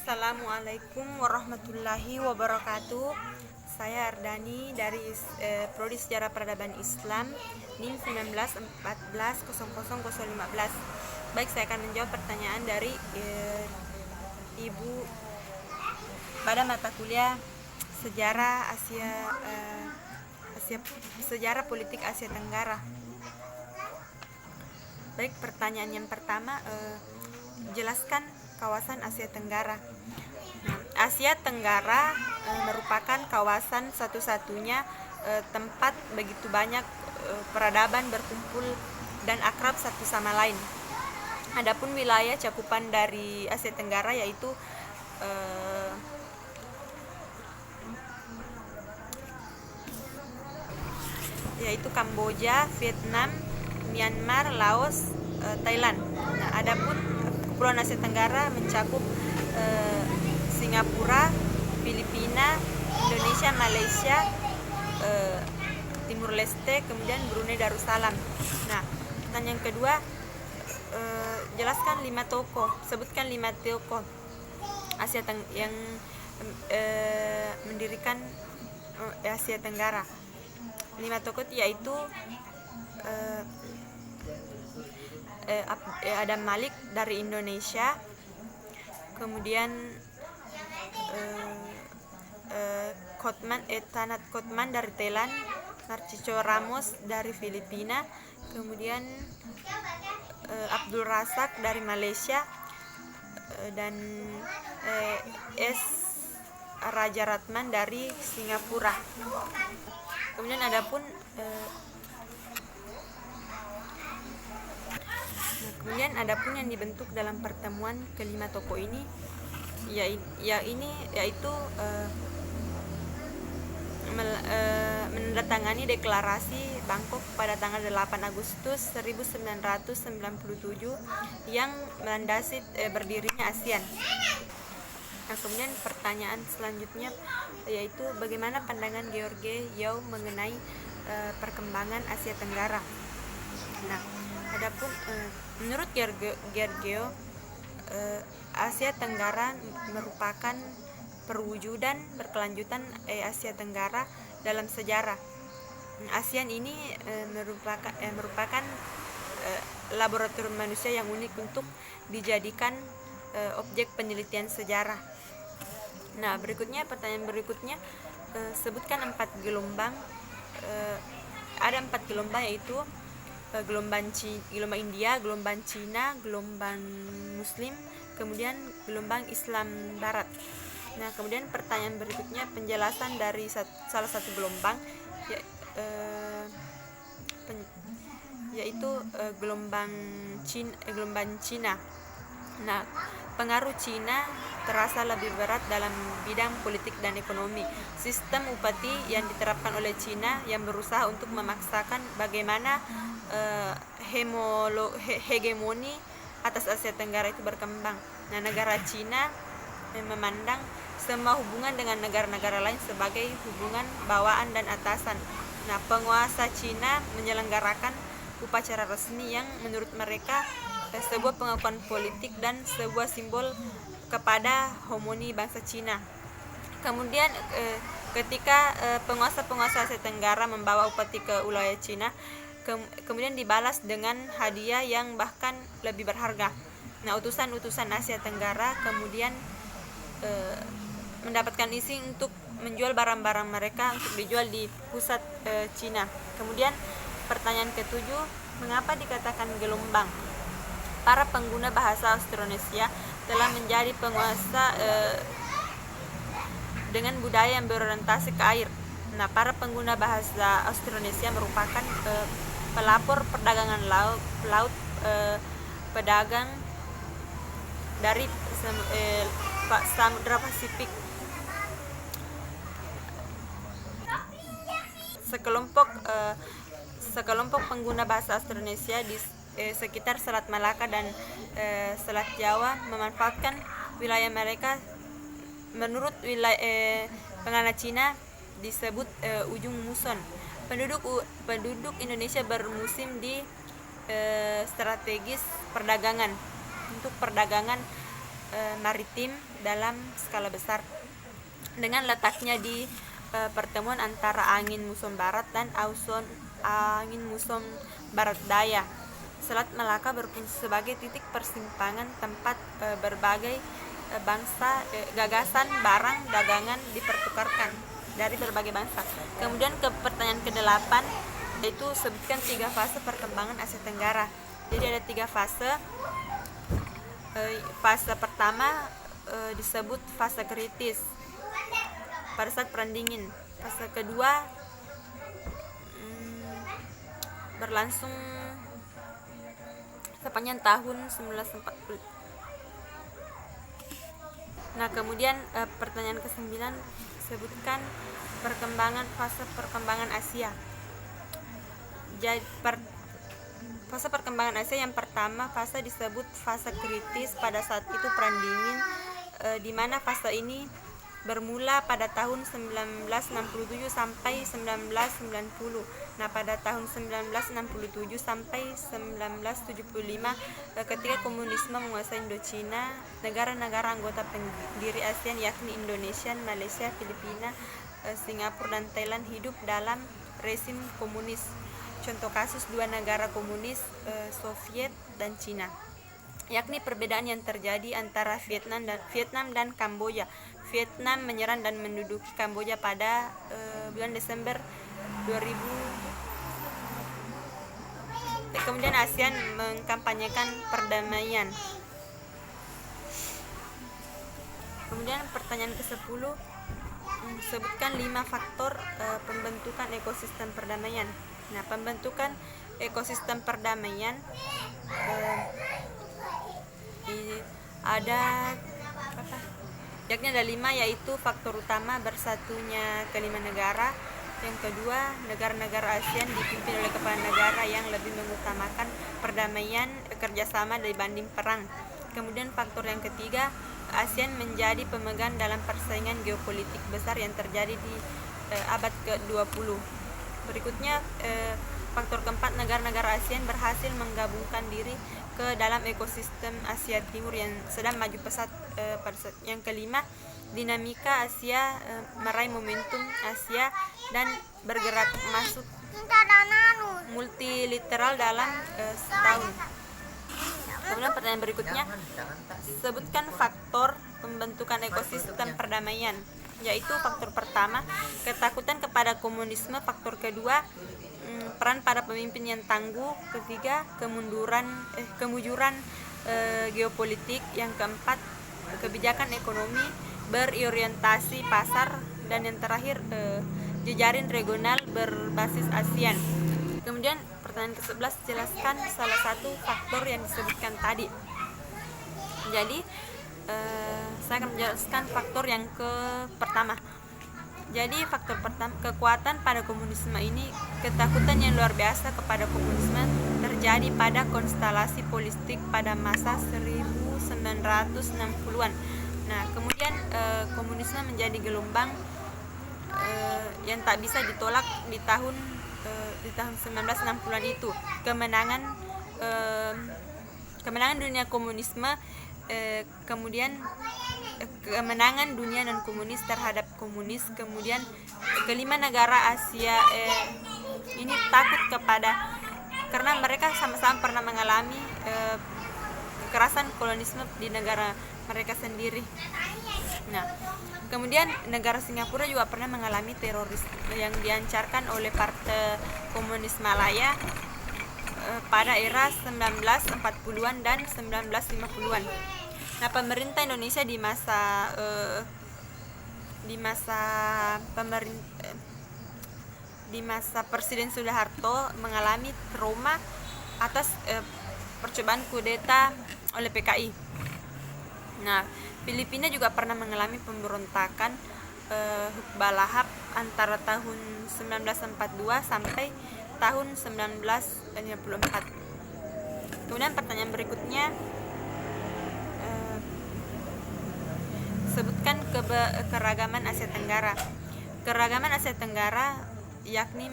Assalamualaikum warahmatullahi wabarakatuh. Saya Ardani dari Prodi Sejarah Peradaban Islam NIM 19140015. Baik, saya akan menjawab pertanyaan dari Ibu pada mata kuliah Sejarah Sejarah Politik Asia Tenggara. Baik, pertanyaan yang pertama, jelaskan kawasan Asia Tenggara. Asia Tenggara merupakan kawasan satu-satunya tempat begitu banyak peradaban berkumpul dan akrab satu sama lain. Adapun wilayah cakupan dari Asia Tenggara yaitu Kamboja, Vietnam, Myanmar, Laos, Thailand. Nah, adapun Kepulauan Asia Tenggara mencakup Singapura, Filipina, Indonesia, Malaysia, Timur Leste, kemudian Brunei Darussalam. Nah, pertanyaan kedua, jelaskan 5 tokoh, sebutkan 5 tokoh yang mendirikan Asia Tenggara. 5 tokoh yaitu Adam Malik dari Indonesia, kemudian Tanat Kotman dari Thailand, Narciso Ramos dari Filipina, kemudian Abdul Razak dari Malaysia, dan S. Rajaratnam dari Singapura. Kemudian adapun yang dibentuk dalam pertemuan kelima tokoh ini yaitu menandatangani deklarasi Bangkok pada tanggal 8 Agustus 1997 yang melandasi berdirinya ASEAN. Nah, kemudian pertanyaan selanjutnya yaitu bagaimana pandangan George Yao mengenai perkembangan Asia Tenggara. Nah, adapun menurut George Yao, Asia Tenggara merupakan perwujudan berkelanjutan Asia Tenggara dalam sejarah. ASEAN ini merupakan laboratorium manusia yang unik untuk dijadikan objek penelitian sejarah. Nah, pertanyaan berikutnya, sebutkan 4 gelombang. Ada 4 gelombang, yaitu gelombang India, gelombang Cina, gelombang Muslim, kemudian gelombang Islam Barat. Nah, kemudian pertanyaan berikutnya, penjelasan dari salah satu gelombang yaitu gelombang Cina. Nah, pengaruh Cina terasa lebih berat dalam bidang politik dan ekonomi. Sistem upati yang diterapkan oleh Cina yang berusaha untuk memaksakan bagaimana hegemoni atas Asia Tenggara itu berkembang. Nah, negara Cina memandang semua hubungan dengan negara-negara lain sebagai hubungan bawaan dan atasan. Nah, penguasa Cina menyelenggarakan upacara resmi yang menurut mereka sebuah pengakuan politik dan sebuah simbol kepada hegemoni bangsa Cina. Kemudian ketika penguasa-penguasa Asia Tenggara membawa upati ke wilayah Cina, kemudian dibalas dengan hadiah yang bahkan lebih berharga. Nah, utusan-utusan Asia Tenggara kemudian mendapatkan izin untuk menjual barang-barang mereka untuk dijual di pusat Cina. Kemudian pertanyaan ketujuh, mengapa dikatakan gelombang? Para pengguna bahasa Austronesia telah menjadi penguasa dengan budaya yang berorientasi ke air. Nah, para pengguna bahasa Austronesia merupakan pelapor perdagangan laut, pedagang dari Samudra Pasifik. Sekelompok pengguna bahasa Austronesia di sekitar Selat Malaka dan Selat Jawa memanfaatkan wilayah mereka. Menurut pengamat Cina disebut ujung muson. Penduduk Indonesia bermukim di strategis perdagangan untuk perdagangan maritim dalam skala besar dengan letaknya di pertemuan antara angin muson barat dan angin muson barat daya. Selat Malaka berfungsi sebagai titik persimpangan tempat berbagai bangsa gagasan, barang, dagangan dipertukarkan dari berbagai bangsa. Kemudian ke pertanyaan ke-8, yaitu sebutkan 3 fase perkembangan Asia Tenggara. Jadi ada 3 fase. Fase pertama disebut fase kritis pada saat perang dingin. Fase kedua berlangsung sepanjang tahun 1940. Nah, kemudian pertanyaan ke-9, sebutkan fase perkembangan Asia. Jadi fase perkembangan Asia yang pertama, fase disebut fase kritis. Pada saat itu perang dingin, di mana fase ini bermula pada tahun 1967 sampai 1990. Nah, pada tahun 1967 sampai 1975, ketika komunisme menguasai Indochina, negara-negara anggota pendiri ASEAN yakni Indonesia, Malaysia, Filipina, Singapura dan Thailand hidup dalam rezim komunis. Contoh kasus 2 negara komunis, Soviet dan Cina, yakni perbedaan yang terjadi antara Vietnam dan Kamboja. Vietnam menyerang dan menduduki Kamboja pada bulan Desember 2000. Kemudian ASEAN mengkampanyekan perdamaian. Kemudian pertanyaan ke-10, sebutkan 5 faktor pembentukan ekosistem perdamaian. Nah, pembentukan ekosistem perdamaian ada yakni ada 5, yaitu faktor utama bersatunya kelima negara. Yang kedua, negara-negara ASEAN dipimpin oleh kepala negara yang lebih mengutamakan perdamaian, kerjasama dibanding perang. Kemudian faktor yang ketiga, ASEAN menjadi pemegang dalam persaingan geopolitik besar yang terjadi di abad ke-20. Berikutnya, faktor keempat, negara-negara ASEAN berhasil menggabungkan diri ke dalam ekosistem Asia Timur yang sedang maju pesat pada saat. Yang kelima, dinamika Asia meraih momentum Asia dan bergerak masuk multilateral dalam setahun. Kemudian pertanyaan berikutnya, sebutkan faktor pembentukan ekosistem perdamaian. Yaitu faktor pertama, ketakutan kepada komunisme. Faktor kedua, peran para pemimpin yang tangguh. Ketiga, kemujuran geopolitik. Yang keempat, kebijakan ekonomi berorientasi pasar. Dan yang terakhir, jejaring regional berbasis ASEAN. Kemudian pertanyaan ke-11, jelaskan salah satu faktor yang disebutkan tadi. Jadi saya akan menjelaskan faktor yang pertama. Jadi faktor pertama, kekuatan pada komunisme ini, ketakutan yang luar biasa kepada komunisme terjadi pada konstelasi politik pada masa 1960-an. Nah, kemudian komunisme menjadi gelombang yang tak bisa ditolak di tahun 1960-an itu. Kemenangan dunia komunisme, kemudian kemenangan dunia non komunis terhadap komunis. Kemudian kelima negara Asia ini takut karena mereka sama-sama pernah mengalami kekerasan kolonisme di negara mereka sendiri. Nah, kemudian negara Singapura juga pernah mengalami teroris yang dilancarkan oleh Partai Komunis Malaya pada era 1940-an dan 1950-an. Nah, pemerintah Indonesia di masa Presiden Soeharto mengalami trauma atas percobaan kudeta oleh PKI. Nah, Filipina juga pernah mengalami pemberontakan Hukbalahap antara tahun 1942 sampai tahun 1954. Kemudian pertanyaan berikutnya, sebutkan keragaman Asia Tenggara. Keragaman Asia Tenggara yakni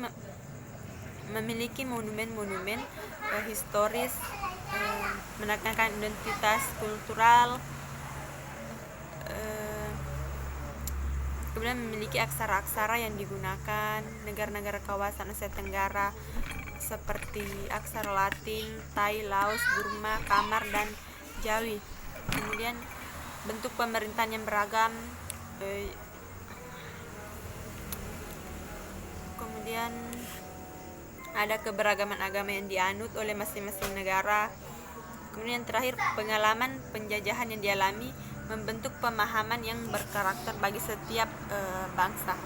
memiliki monumen-monumen historis, menekankan identitas kultural, Kemudian memiliki aksara-aksara yang digunakan negara-negara kawasan Asia Tenggara seperti aksara Latin, Thai, Laos, Burma, Kamar, dan Jawi. Kemudian bentuk pemerintahan yang beragam, kemudian ada keberagaman agama yang dianut oleh masing-masing negara. Kemudian terakhir, pengalaman penjajahan yang dialami membentuk pemahaman yang berkarakter bagi setiap bangsa.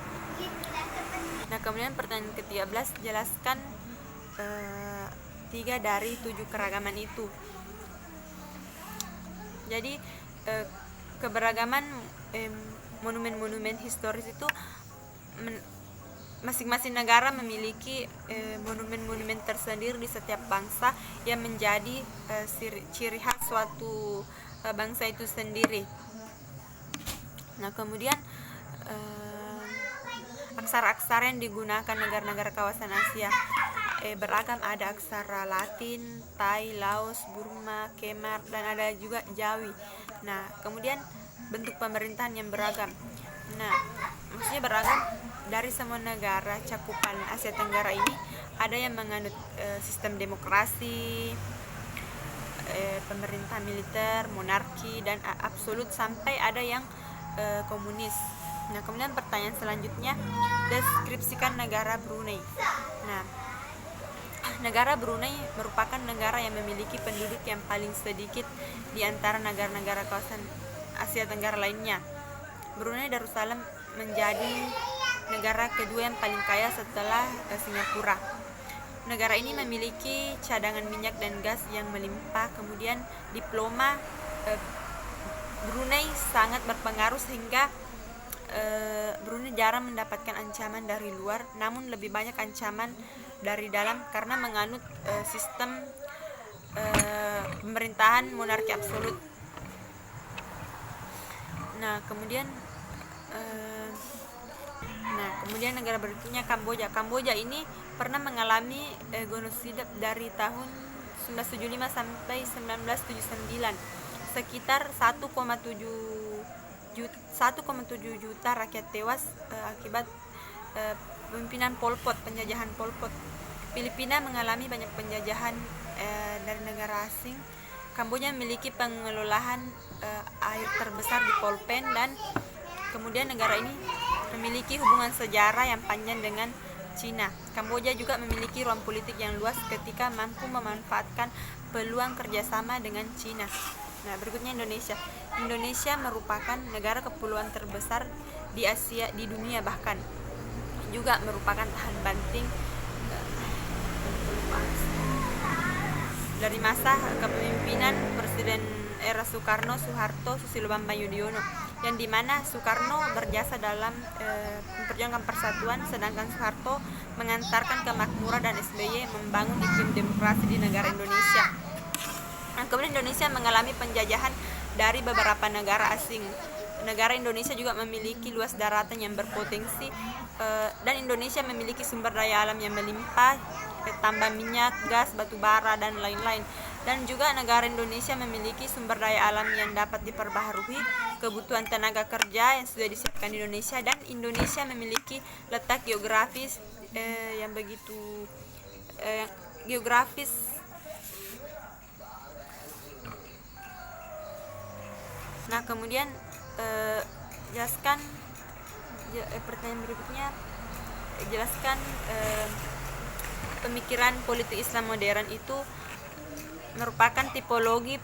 Nah, kemudian pertanyaan ke-13, jelaskan 3 dari 7 keragaman itu. Jadi keberagaman monumen-monumen historis itu masing-masing negara memiliki monumen-monumen tersendiri di setiap bangsa yang menjadi ciri khas suatu bangsa itu sendiri. Nah, kemudian aksara-aksara yang digunakan negara-negara kawasan Asia beragam, ada aksara Latin, Thai, Laos, Burma, Khmer, dan ada juga Jawi. Nah, kemudian bentuk pemerintahan yang beragam. Nah, maksudnya beragam dari semua negara cakupan Asia Tenggara ini. Ada yang menganut sistem demokrasi, pemerintah militer, monarki, dan absolut, sampai ada yang komunis. Nah, kemudian pertanyaan selanjutnya, deskripsikan negara Brunei. Nah, negara Brunei merupakan negara yang memiliki penduduk yang paling sedikit di antara negara-negara kawasan Asia Tenggara lainnya. Brunei Darussalam menjadi negara kedua yang paling kaya setelah Singapura. Negara ini memiliki cadangan minyak dan gas yang melimpah. Kemudian diploma Brunei sangat berpengaruh sehingga Brunei jarang mendapatkan ancaman dari luar, namun lebih banyak ancaman dari dalam karena menganut sistem pemerintahan monarki absolut. Nah, kemudian negara berikutnya Kamboja. Kamboja ini pernah mengalami genosida dari tahun 1975 sampai 1979. Sekitar 1,7 juta rakyat tewas akibat pemimpinan Pol Pot, penjajahan Pol Pot. Filipina mengalami banyak penjajahan dari negara asing. Kamboja memiliki pengelolaan air terbesar di Phnom Penh, dan kemudian negara ini memiliki hubungan sejarah yang panjang dengan Cina. Kamboja juga memiliki ruang politik yang luas ketika mampu memanfaatkan peluang kerjasama dengan Cina. Nah, berikutnya Indonesia. Indonesia merupakan negara kepulauan terbesar di Asia, di dunia, bahkan juga merupakan tahan banting dari masa kepemimpinan Presiden era Soekarno, Soeharto, Susilo Bambang Yudhoyono, yang dimana Soekarno berjasa dalam memperjuangkan persatuan, sedangkan Soeharto mengantarkan kemakmuran dan SBY membangun iklim demokrasi di negara Indonesia. Nah, kemudian Indonesia mengalami penjajahan dari beberapa negara asing. Negara Indonesia juga memiliki luas daratan yang berpotensi, dan Indonesia memiliki sumber daya alam yang melimpah, tambang minyak, gas, batu bara, dan lain-lain. Dan juga negara Indonesia memiliki sumber daya alam yang dapat diperbaharui, kebutuhan tenaga kerja yang sudah disiapkan di Indonesia, dan Indonesia memiliki letak geografis yang begitu geografis. Nah, kemudian jelaskan pertanyaan berikutnya, jelaskan pemikiran politik Islam modern itu merupakan tipologi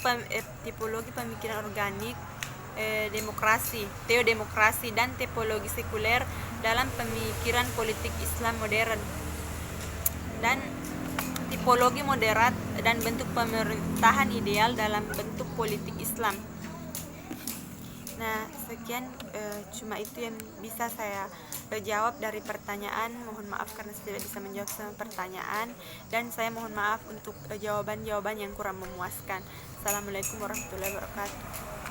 pemikiran organik, demokrasi, teodemokrasi, dan tipologi sekuler dalam pemikiran politik Islam modern, dan tipologi moderat dan bentuk pemerintahan ideal dalam bentuk politik Islam. Nah, sekian cuma itu yang bisa saya jawab dari pertanyaan. Mohon maaf karena saya tidak bisa menjawab semua pertanyaan, dan saya mohon maaf untuk jawaban-jawaban yang kurang memuaskan. Assalamualaikum warahmatullahi wabarakatuh.